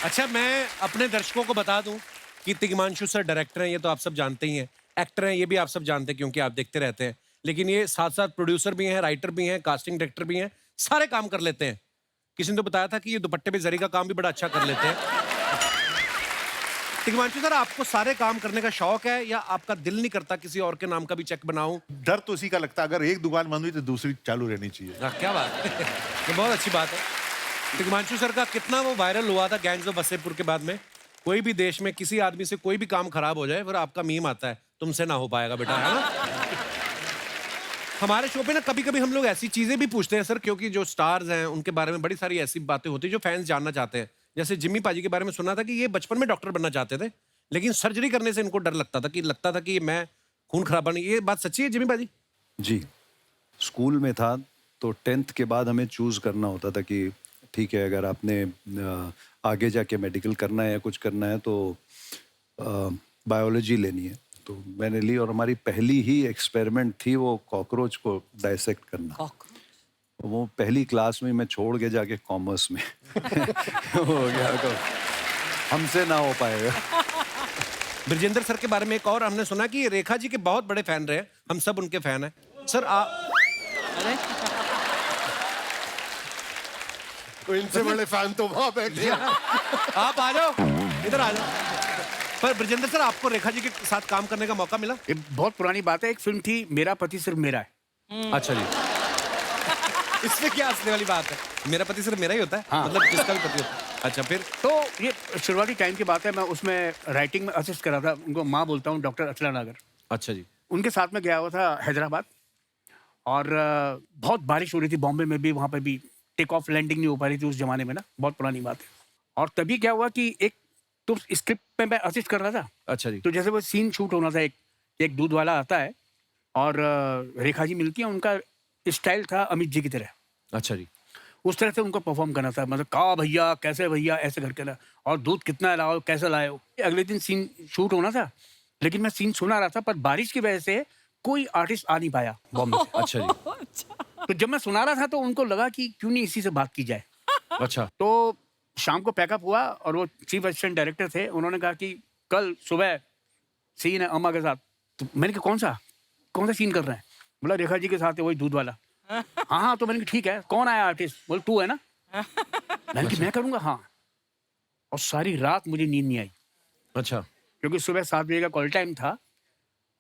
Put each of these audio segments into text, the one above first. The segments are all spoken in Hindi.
अच्छा, मैं अपने दर्शकों को बता दूं कि तिग्मांशु सर डायरेक्टर हैं, ये तो आप सब जानते ही हैं। एक्टर हैं, ये भी आप सब जानते हैं क्योंकि आप देखते रहते हैं। लेकिन ये साथ-साथ प्रोड्यूसर भी हैं, राइटर भी हैं, कास्टिंग डायरेक्टर भी हैं, सारे काम कर लेते हैं। किसी ने तो बताया था कि ये दुपट्टे पे जरी का काम भी बड़ा अच्छा कर लेते हैं। तिग्मांशु सर, आपको सारे काम करने का शौक है या आपका दिल नहीं करता किसी और के नाम का भी चेक बनाऊं? डर तो उसी का लगता है, अगर एक दुकान बंद हुई तो दूसरी चालू रहनी चाहिए। क्या बात है। ये बहुत अच्छी बात है। तिग्मांशु सर का कितना वो वायरल हुआ था गैंग्स ऑफ वसेपुर के बाद में। कोई भी देश में किसी आदमी से कोई भी काम खराब हो जाए, फिर आपका मीम आता है, तुमसे ना हो पाएगा बेटा, है ना? हमारे शो पे ना कभी-कभी हम लोग ऐसी चीजें भी पूछते हैं सर, क्योंकि जो स्टार्स हैं उनके बारे में बड़ी सारी ऐसी बातें होती है जो फैंस जानना चाहते हैं। जैसे जिम्मी पाजी के बारे में सुना था कि ये बचपन में डॉक्टर बनना चाहते थे, लेकिन सर्जरी करने से इनको डर लगता था कि मैं खून खराबा नहीं। ये बात सच्ची है जिम्मी पाजी? जी, स्कूल में था तो 10th के बाद हमें चूज़ करना होता था कि ठीक है, अगर आपने आगे जाके मेडिकल करना है या कुछ करना है तो बायोलॉजी लेनी है। तो मैंने ली और हमारी पहली ही एक्सपेरिमेंट थी वो कॉकरोच को डाइसेक्ट करना। वो पहली क्लास में मैं छोड़ के जाके कॉमर्स में हो गया तो हमसे ना हो पाएगा। ब्रजेंद्र सर के बारे में एक और हमने सुना कि रेखा जी के बहुत बड़े फैन रहे, हम सब उनके फैन हैं। सर तो इनसे बड़े फैन तो वहां बैठे हैं। आप आ जाओ, इधर आ जाओ। पर ब्रजेंद्र सर, आपको रेखा जी के साथ काम करने का मौका मिला? ये बहुत पुरानी बात है, एक फिल्म थी मेरा पति सिर्फ मेरा है। अच्छा जी। इसमें क्या हंसने वाली बात है? मेरा पति सिर्फ मेरा ही होता है? हाँ। मतलब जिसका भी पति होता है। अच्छा, फिर? तो ये शुरुआती टाइम की बात है, मैं उसमें राइटिंग में असिस्ट कर रहा था। उनको माँ बोलता हूँ, डॉक्टर अचला नागर। अच्छा जी। उनके साथ में गया हुआ था हैदराबाद, और बहुत बारिश हो रही थी बॉम्बे में भी, वहाँ पे भी टेक ऑफ लैंडिंग नहीं हो पा रही थी उस जमाने में ना, बहुत पुरानी बात है। और तभी क्या हुआ कि एक तो स्क्रिप्ट में मैं असिस्ट कर रहा था। अच्छा जी। तो जैसे वो सीन शूट होना था, एक दूध वाला आता है और रेखा जी मिलती है, उनका स्टाइल था अमित जी की तरह। अच्छा जी। उस तरह से उनको परफॉर्म करना था, मतलब का भैया, कैसे भैया, ऐसे करके ना, और दूध कितना लाओ, कैसे लाए हो। अगले दिन सीन शूट होना था, लेकिन मैं सीन सुना रहा था, पर बारिश की वजह से कोई आर्टिस्ट आ नहीं पाया बॉम्बे से। अच्छा जी। तो जब मैं सुना रहा था तो उनको लगा कि क्यों नहीं इसी से बात की जाए। अच्छा। तो शाम को पैकअप हुआ और वो चीफ असिस्टेंट डायरेक्टर थे, उन्होंने कहा कि कल सुबह सीन है अम्मा के साथ। तो मैंने कहा कौन सा सीन कर रहे हैं? बोला रेखा जी के साथ है, वही दूध वाला। हाँ, तो मैंने कहा ठीक है, कौन आया आर्टिस्ट? बोले तू है ना। मैंने कहा मैं करूँगा, हाँ। और सारी रात मुझे नींद नहीं आई। अच्छा। क्योंकि सुबह 7 बजे का कॉल टाइम था,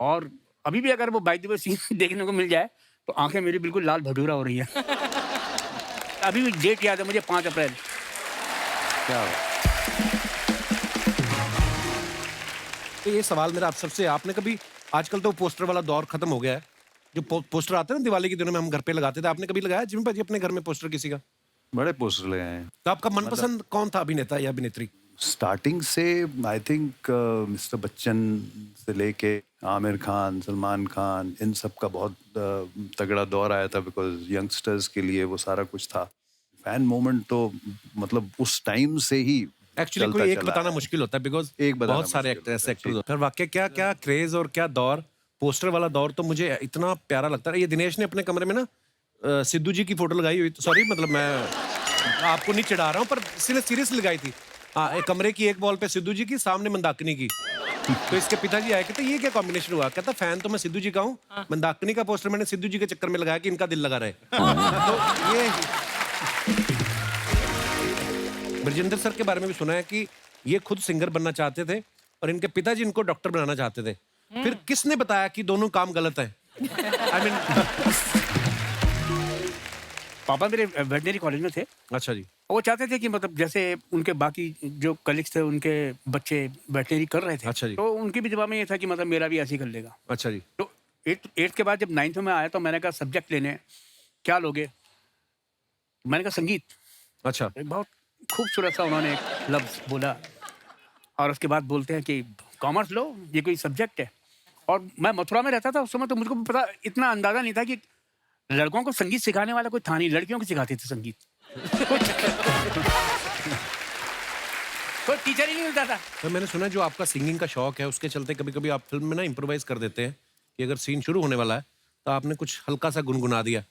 और अभी भी अगर वो बाय द वे सीन देखने को मिल जाए तो आंखें मेरी बिल्कुल लाल भटूरा हो रही है। अभी भी डेट याद है मुझे, 5 अप्रैल। क्या तो ये सवाल मेरा आप सबसे, आपने कभी, आजकल तो पोस्टर वाला दौर खत्म हो गया है, जो पोस्टर आते हैं ना दिवाली के दिनों में हम घर पे लगाते थे, आपने कभी लगाया जिम्मी पाजी अपने घर में पोस्टर किसी का? बड़े पोस्टर लगाए हैं। तो आपका मनपसंद कौन था अभिनेता या अभिनेत्री? स्टार्टिंग से आई थिंक मिस्टर बच्चन से लेके आमिर खान, सलमान खान, इन सब का बहुत तगड़ा दौर आया था, बिकॉज यंगस्टर्स के लिए वो सारा कुछ था। फैन मोमेंट तो मतलब उस टाइम से ही एक्चुअली कोई एक बताना मुश्किल होता है, बिकॉज एक बताना बहुत सारे मुश्किल एक्टर्स होता है, एक्टर्स होते हैं। वाकई क्या क्या क्रेज और क्या दौर, पोस्टर वाला दौर तो मुझे इतना प्यारा लगता है। ये दिनेश ने अपने कमरे में ना सिद्धू जी की फोटो लगाई हुई, सॉरी मतलब मैं आपको नहीं चिढ़ा रहा हूँ, पर सीरियस लगाई थी। हाँ, एक कमरे की एक वॉल पे सिद्धू जी की, सामने मंदाकिनी की। तो इसके पिताजी आए, कहते ये क्या कॉम्बिनेशन हुआ? कहता फैन तो मैं सिद्धू जी का हूँ, मंदाकिनी का पोस्टर मैंने सिद्धू जी के चक्कर में लगाया कि इनका दिल लगा रहे। तो ये ब्रजेंद्र सर के बारे में भी सुना है कि ये खुद सिंगर बनना चाहते थे और इनके पिताजी इनको डॉक्टर बनाना चाहते थे। फिर किसने बताया कि दोनों काम गलत है? आई मीन पापा मेरे वेटनरी कॉलेज में थे। अच्छा जी। वो चाहते थे कि मतलब जैसे उनके बाकी जो कलीग्स थे, उनके बच्चे वेटनरी कर रहे थे। अच्छा जी। तो उनके भी दिमाग में ये था कि मतलब मेरा भी ऐसे ही कर लेगा। अच्छा जी। तो 8th के बाद जब 9th में आया तो मैंने कहा सब्जेक्ट लेने क्या लोगे? मैंने कहा संगीत। अच्छा। एक बहुत खूबसूरत सा उन्होंने एक लफ्ज बोला, और उसके बाद बोलते हैं कि कॉमर्स लो, ये कोई सब्जेक्ट है। और मैं मथुरा में रहता था उस समय, तो मुझको पता, इतना अंदाजा नहीं था कि लड़कों को संगीत सिखाने वाला कोई था नहीं, लड़कियों को सिखाते थे संगीत। कोई टीचर ही नहीं मिलता था। तो मैंने सुना है जो आपका सिंगिंग का शौक है, उसके चलते कभी कभी आप फिल्म में ना इम्प्रोवाइज कर देते हैं कि अगर सीन शुरू होने वाला है तो आपने कुछ हल्का सा गुनगुना दिया।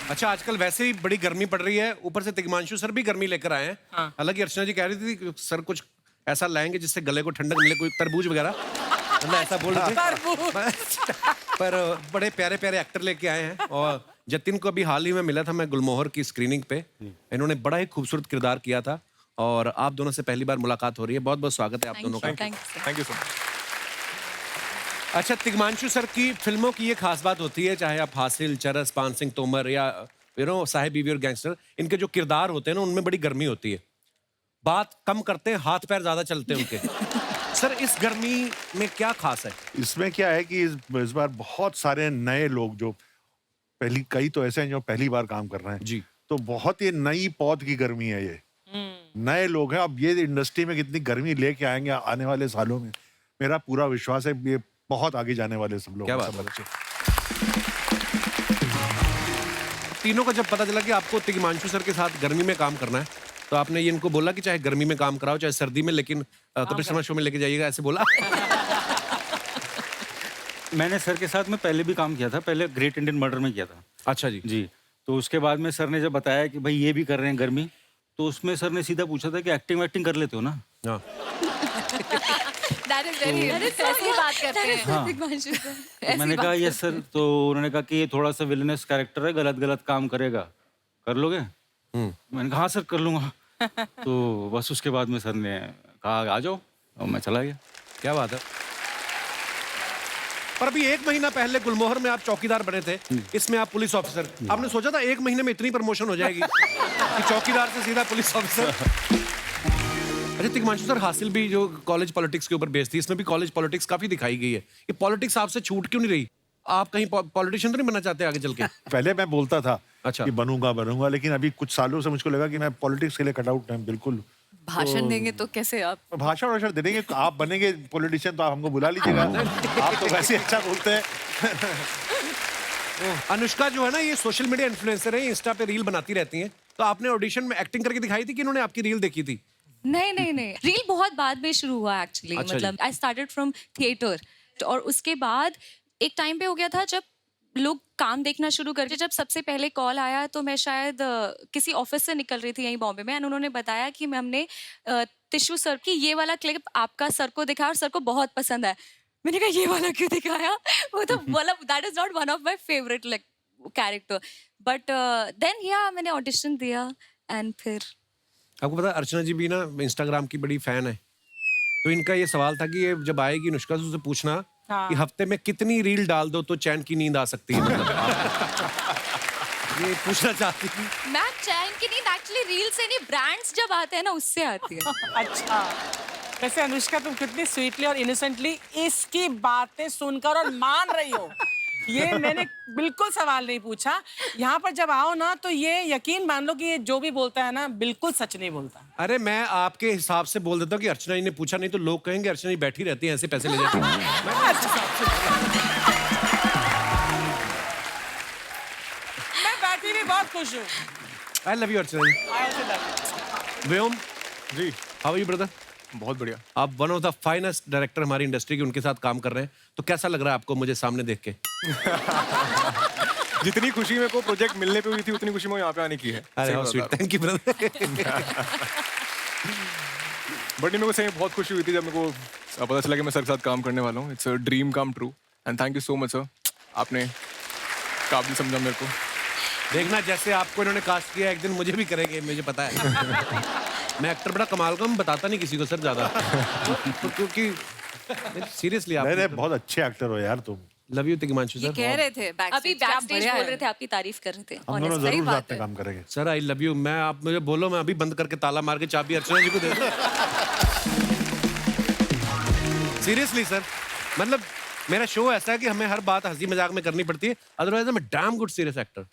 अच्छा, आजकल वैसे ही बड़ी गर्मी पड़ रही है, ऊपर से तिग्मांशु सर भी गर्मी लेकर आए हैं। हालांकि अर्चना जी कह रही थी कि सर कुछ ऐसा लाएंगे जिससे गले को ठंडक मिले, कोई तरबूज वगैरह, मतलब ऐसा बोल रहे थे। पर बड़े प्यारे प्यारे एक्टर लेके आए हैं। और जतिन को अभी हाल ही में मिला था मैं गुलमोहर की स्क्रीनिंग पे, इन्होंने बड़ा ही खूबसूरत किरदार किया था और आप दोनों से पहली बार मुलाकात हो रही है। बहुत बहुत स्वागत है आप दोनों का। Thank you so much. अच्छा, तिग्मांशु सर की फिल्मों की ये खास बात होती है, चाहे आप हासिल, चरस, पान सिंह तोमर या साहिब बीवी और गैंगस्टर, इनके जो किरदार होते हैं ना उनमें बड़ी गर्मी होती है। बात कम करते हैं, हाथ पैर ज्यादा चलते हैं उनके। सर, इस गर्मी में क्या खास है? इसमें क्या है कि इस बार बहुत सारे नए लोग जो कई तो ऐसे हैं जो पहली बार काम कर रहे हैं जी। तो बहुत ही नई पौध की गर्मी है ये। नए लोग हैं, अब ये इंडस्ट्री में कितनी गर्मी लेके आएंगे आने वाले सालों में, मेरा पूरा विश्वास है ये बहुत आगे जाने वाले सब लोग। क्या बात है बच्चे। तीनों को जब पता चला कि आपको तिग्मांशु सर के साथ गर्मी में काम करना है, तो आपने ये इनको बोला कि चाहे गर्मी में काम कराओ चाहे सर्दी में, लेकिन कपिल शर्मा शो में लेके जाइएगा, ऐसे बोला? मैंने सर के साथ में पहले भी काम किया था, पहले ग्रेट इंडियन मर्डर में किया था। अच्छा जी। जी, तो उसके बाद में सर ने जब बताया कि भाई ये भी कर रहे हैं गर्मी, तो उसमें सर ने सीधा पूछा था कि एक्टिंग कर लेते हो ना? हाँ। That is very ऐसी बात करते हैं। हाँ। तो मैंने कहा यस सर। तो उन्होंने कहा कि ये थोड़ा सा विलनस कैरेक्टर है, गलत काम करेगा, कर लोगे? मैंने कहा हाँ सर कर लूंगा। तो बस उसके बाद में सर ने कहा आ जाओ, और मैं चला गया। क्या बात है। पर अभी 1 महीना पहले गुलमोहर में आप चौकीदार बने थे, इसमें आप पुलिस ऑफिसर। आपने सोचा था 1 महीने में इतनी प्रमोशन हो जाएगी कि चौकीदार से सीधा पुलिस ऑफिसर? अच्छा, तिग्मांशु सर, हासिल भी जो कॉलेज पॉलिटिक्स के ऊपर बेस्ड थी, इसमें भी कॉलेज पॉलिटिक्स काफी दिखाई गई है। ये पॉलिटिक्स आपसे छूट क्यों नहीं रही? आप कहीं पॉलिटिशियन तो नहीं बनना चाहते आगे चल के? पहले मैं बोलता था अच्छा। कि बनूंगा, लेकिन अभी कुछ सालों से मुझको लगा कि मैं पॉलिटिक्स के लिए कटआउट है बिल्कुल। भाषण देंगे तो कैसे आप? भाषण दे देंगे, आप बनेंगे पॉलिटिशियन तो आप हमको बुला लीजिएगा। आप तो वैसे अच्छा बोलते हैं। अनुष्का जो है ना, ये सोशल मीडिया इन्फ्लुएंसर है, इंस्टा पे रील बनाती रहती हैं। तो आपने ऑडिशन में एक्टिंग करके दिखाई थी कि इन्होंने आपकी रील देखी थी? नहीं रील बहुत बाद में शुरू हुआ एक्चुअली। अच्छा मतलब आई स्टार्टेड फ्रॉम थिएटर, और उसके बाद एक टाइम पे हो गया था जब लोग काम देखना शुरू करके। जब सबसे पहले कॉल आया तो मैं शायद किसी ऑफिस से निकल रही थी यहीं बॉम्बे में, एंड उन्होंने बताया कि हमने टिश्यू सर की ये वाला क्लिप आपका सर को दिखाया और सर को बहुत पसंद है। मैंने कहा ये वाला क्यों दिखाया? वो तो मतलब that is not one of my favourite like character, but then yeah मैंने ऑडिशन दिया एंड फिर। आपको पता है अर्चना जी भी ना इंस्टाग्राम की बड़ी फैन है, तो इनका ये सवाल था कि ये जब आएगी अनुष्का से उससे पूछना कि हफ्ते में कितनी रील डाल दो तो चैन की नींद आ सकती है। मतलब ये पूछना चाहती थी। मैं चैन की नींद एक्चुअली रील से नहीं, ब्रांड्स जब आते हैं ना उससे आती है। अच्छा, वैसे अनुष्का तुम कितनी स्वीटली और इनोसेंटली इसकी बातें सुनकर और मान रही हो, ये मैंने बिल्कुल सवाल नहीं पूछा। यहाँ पर जब आओ ना तो ये यकीन मान लो कि ये जो भी बोलता है ना बिल्कुल सच नहीं बोलता। अरे मैं आपके हिसाब से बोल देता हूँ कि अर्चना जी ने पूछा, नहीं तो लोग कहेंगे अर्चना जी बैठी रहती है ऐसे पैसे ले जाती है। मैं बैठी भी बहुत खुश हूँ। I love you Archana ji. Vyom ji, how are you brother? बहुत बढ़िया। आप one of the finest director हमारी इंडस्ट्री के, उनके साथ काम कर रहे हैं, तो कैसा लग रहा है आपको मुझे सामने देख के? जितनी खुशी मेरे को प्रोजेक्ट मिलने पे हुई थी उतनी खुशी मैं यहाँ पे आने की है। अरे how sweet, thank you brother. But मेरे को सही बहुत खुशी हुई थी जब मेरे को पता चला कि मैं सर के साथ काम करने वाला हूँ। It's a dream come true and thank you so much sir, आपने काबिल समझा मेरे को। देखना जैसे आपको इन्होंने कास्ट किया एक दिन मुझे भी करेंगे, मुझे पता है। मैं एक्टर बड़ा कमाल का, मैं बताता नहीं किसी को सर ज्यादा, तो क्योंकि सीरियसली आप नहीं, बहुत अच्छे एक्टर हो यार तुम। लव यू तिग्मांशु ये सर। कह रहे थे अभी बैकस्टेज बोल रहे थे, आपकी तारीफ कर रहे थे। हम दोनों Honest, सही जरूर बात साथ में है। काम करेंगे। Sir I love you. मैं आप मुझे बोलो, मैं अभी बंद करके ताला मार के चाबी अर्चना जी को दे दूं। सीरियसली सर, मतलब मेरा शो ऐसा है कि हमें हर बात हंसी मजाक में करनी पड़ती है, अदरवाइज मैं डैम गुड सीरियस एक्टर।